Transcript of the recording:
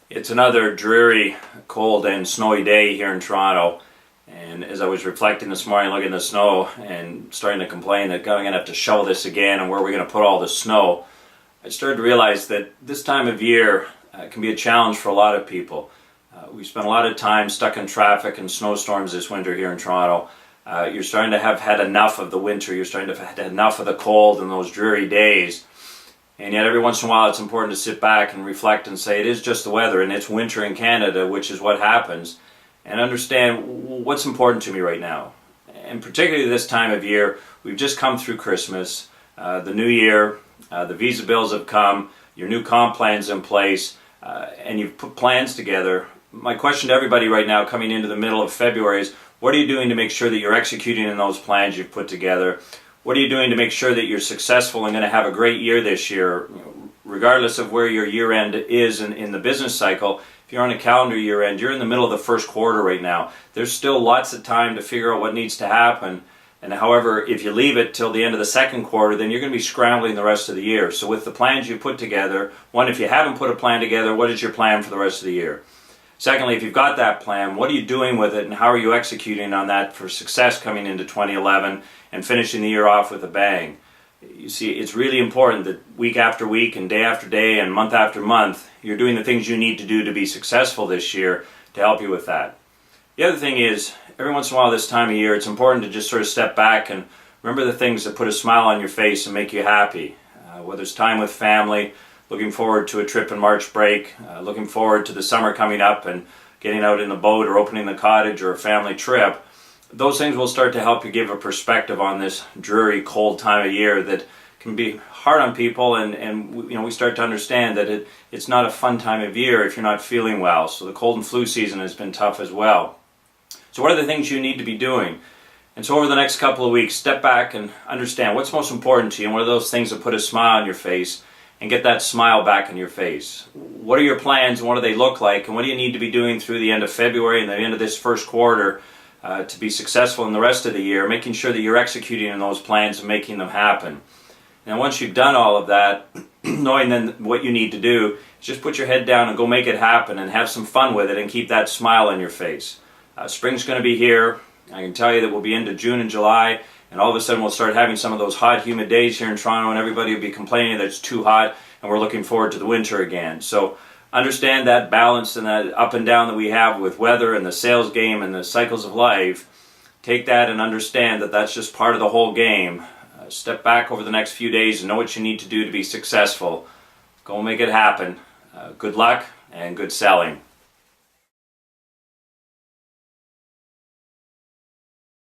It's another dreary, cold and snowy day here in Toronto, and as I was reflecting this morning, looking at the snow and starting to complain that God, I'm going to have to shovel this again and where are we going to put all the snow, I started to realize that this time of year can be a challenge for a lot of people. We spent a lot of time stuck in traffic and snowstorms this winter here in Toronto. You're starting to have had enough of the winter, you're starting to have had enough of the cold and those dreary days. And yet every once in a while it's important to sit back and reflect and say it is just the weather and it's winter in Canada, which is what happens, and understand what's important to me right now. And particularly this time of year, we've just come through Christmas, the new year, the visa bills have come, your new comp plan's in place, and you've put plans together. My question to everybody right now coming into the middle of February is, what are you doing to make sure that you're executing in those plans you've put together? What are you doing to make sure that you're successful and going to have a great year this year? Regardless of where your year end is in the business cycle, if you're on a calendar year end, you're in the middle of the first quarter right now. There's still lots of time to figure out what needs to happen. And however, if you leave it till the end of the second quarter, then you're going to be scrambling the rest of the year. So with the plans you put together, one, if you haven't put a plan together, what is your plan for the rest of the year? Secondly, if you've got that plan, what are you doing with it and how are you executing on that for success coming into 2011 and finishing the year off with a bang? You see, it's really important that week after week and day after day and month after month, you're doing the things you need to do to be successful this year to help you with that. The other thing is, every once in a while this time of year, it's important to just sort of step back and remember the things that put a smile on your face and make you happy. Whether it's time with family, looking forward to a trip in March break, looking forward to the summer coming up and getting out in the boat or opening the cottage or a family trip, those things will start to help you give a perspective on this dreary, cold time of year that can be hard on people, and we start to understand that it's not a fun time of year if you're not feeling well. So the cold and flu season has been tough as well. So what are the things you need to be doing? And so over the next couple of weeks, step back and understand what's most important to you and what are those things that put a smile on your face and get that smile back in your face. What are your plans and what do they look like, and what do you need to be doing through the end of February and the end of this first quarter to be successful in the rest of the year, making sure that you're executing on those plans and making them happen. And once you've done all of that, knowing then what you need to do, just put your head down and go make it happen and have some fun with it and keep that smile on your face. Spring's going to be here. I can tell you that we'll be into June and July, and all of a sudden we'll start having some of those hot, humid days here in Toronto, and everybody will be complaining that it's too hot, and we're looking forward to the winter again. So understand that balance and that up and down that we have with weather and the sales game and the cycles of life. Take that and understand that that's just part of the whole game. Step back over the next few days and know what you need to do to be successful. Go make it happen. Good luck and good selling.